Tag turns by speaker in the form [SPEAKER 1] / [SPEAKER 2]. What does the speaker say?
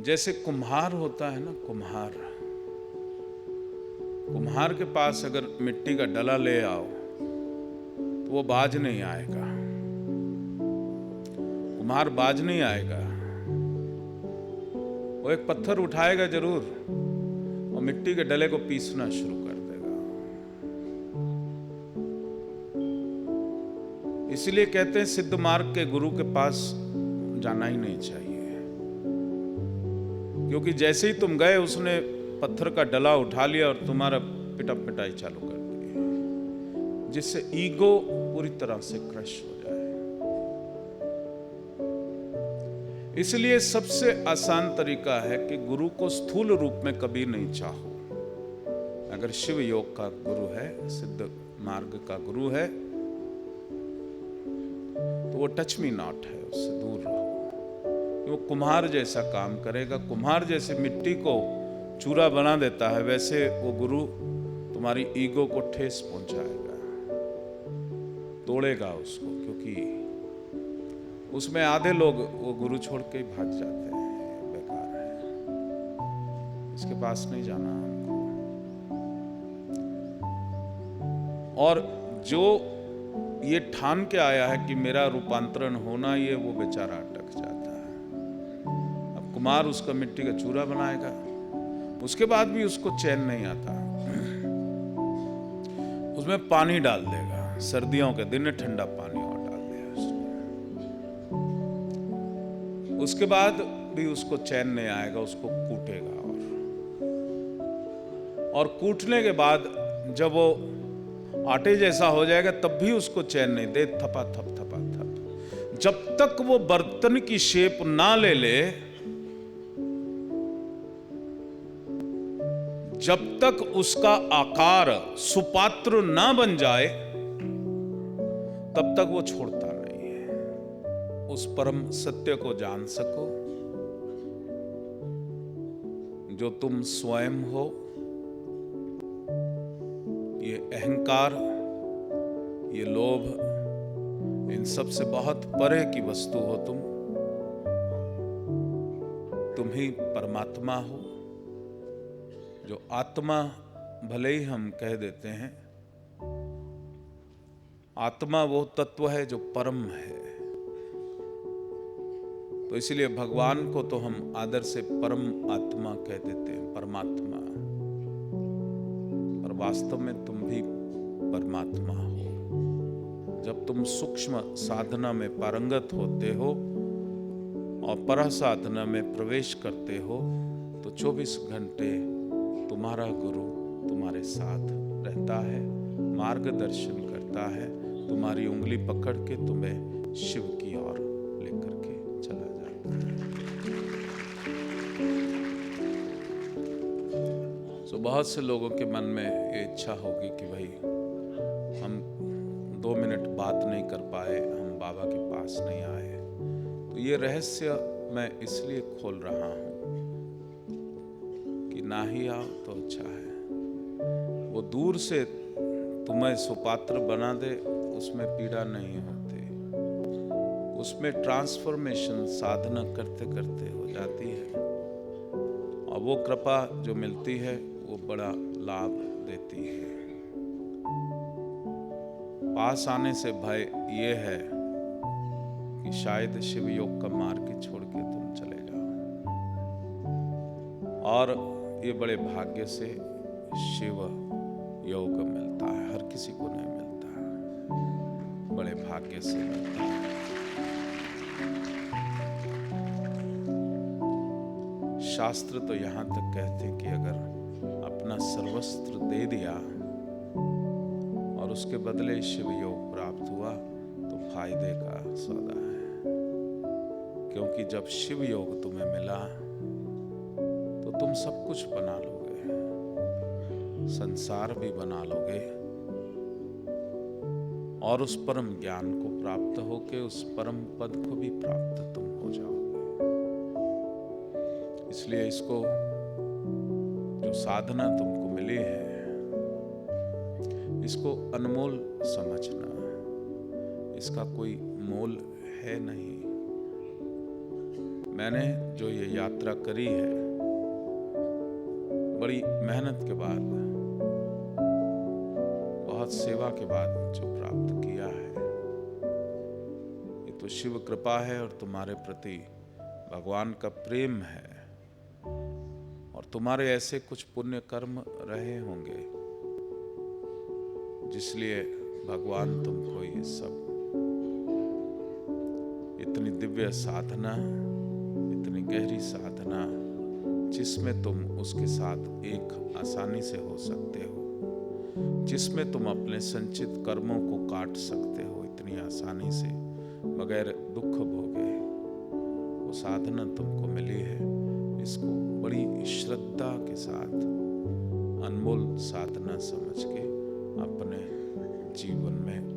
[SPEAKER 1] जैसे कुम्हार होता है ना, कुम्हार के पास अगर मिट्टी का डला ले आओ तो वो बाज नहीं आएगा, कुम्हार बाज नहीं आएगा। वो एक पत्थर उठाएगा जरूर और मिट्टी के डले को पीसना शुरू कर देगा। इसलिए कहते हैं सिद्ध मार्ग के गुरु के पास जाना ही नहीं चाहिए, क्योंकि जैसे ही तुम गए उसने पत्थर का डला उठा लिया और तुम्हारा पिटाई चालू कर दी, जिससे ईगो पूरी तरह से क्रश हो जाए। इसलिए सबसे आसान तरीका है कि गुरु को स्थूल रूप में कभी नहीं चाहो। अगर शिव योग का गुरु है, सिद्ध मार्ग का गुरु है, तो वो टच मी नॉट है, उससे दूर रहो। वो कुम्हार जैसा काम करेगा। कुम्हार जैसे मिट्टी को चूरा बना देता है, वैसे वो गुरु तुम्हारी ईगो को ठेस पहुंचाएगा, तोड़ेगा उसको। क्योंकि उसमें आधे लोग वो गुरु छोड़ के ही भाग जाते हैं, बेकार है, इसके पास नहीं जाना हमको। और जो ये ठान के आया है कि मेरा रूपांतरण होना, ये वो बेचारा अटक जाता है। अब कुमार उसका मिट्टी का चूरा बनाएगा, उसके बाद भी उसको चैन नहीं आता। उसमें पानी डाल देगा, सर्दियों के दिन ठंडा पानी और डाल दिया उसमें। उसके बाद भी उसको चैन नहीं आएगा, उसको कूटेगा। और कूटने के बाद जब वो आटे जैसा हो जाएगा तब भी उसको चैन नहीं दे, थपा थप। जब तक वो बर्तन की शेप ना ले ले, जब तक उसका आकार सुपात्र ना बन जाए, तब तक वो छोड़ता नहीं है। उस परम सत्य को जान सको जो तुम स्वयं हो। ये अहंकार, ये लोभ, इन सब से बहुत परे की वस्तु हो तुम ही परमात्मा हो। जो आत्मा भले ही हम कह देते हैं, आत्मा वो तत्व है जो परम है। तो इसलिए भगवान को तो हम आदर से परम आत्मा कह देते हैं, परमात्मा। पर वास्तव में तुम भी परमात्मा हो। जब तुम सूक्ष्म साधना में पारंगत होते हो और पर साधना में प्रवेश करते हो, तो 24 घंटे तुम्हारा गुरु तुम्हारे साथ रहता है, मार्गदर्शन करता है, तुम्हारी उंगली पकड़ के तुम्हें शिव की ओर लेकर के चला जाता है। तो बहुत से लोगों के मन में ये इच्छा होगी कि भाई हम 2 मिनट बात नहीं कर पाए, हम बाबा के पास नहीं आए। तो ये रहस्य मैं इसलिए खोल रहा हूं कि ना ही आओ तो अच्छा है। वो दूर से तुम्हें सुपात्र बना दे, उसमें पीड़ा नहीं होती, उसमें ट्रांसफॉर्मेशन साधना करते करते हो जाती है। और वो कृपा जो मिलती है वो बड़ा लाभ देती है। पास आने से भय ये है कि शायद शिव योग का मार्ग छोड़ के तुम चले जाओ। और ये बड़े भाग्य से शिव योग मिलता है, हर किसी को नहीं मिलता, बड़े भाग्य से मिलता है। शास्त्र तो यहां तक कहते कि अगर अपना सर्वस्त्र दे दिया और उसके बदले शिव योग प्राप्त हुआ तो फायदे का सौदा है। क्योंकि जब शिव योग तुम्हें मिला तो तुम सब कुछ बना लोगे, संसार भी बना लोगे, और उस परम ज्ञान को प्राप्त होके उस परम पद को भी प्राप्त तुम हो जाओगे। इसलिए इसको, जो साधना तुमको मिली है, इसको अनमोल समझना। इसका कोई मोल है नहीं। मैंने जो ये यात्रा करी है बड़ी मेहनत के बाद, बहुत सेवा के बाद जो प्राप्त किया है, ये तो शिव कृपा है और तुम्हारे प्रति भगवान का प्रेम है, और तुम्हारे ऐसे कुछ पुण्य कर्म रहे होंगे जिसलिए भगवान तुमको ये सब, इतनी दिव्य साधना, इतनी गहरी साधना जिसमें तुम उसके साथ एक आसानी से हो सकते हो, जिसमें तुम अपने संचित कर्मों को काट सकते हो इतनी आसानी से बगैर दुख भोगे, वो साधना तुमको मिली है। इसको बड़ी श्रद्धा के साथ अनमोल साधना समझ के अपने जीवन में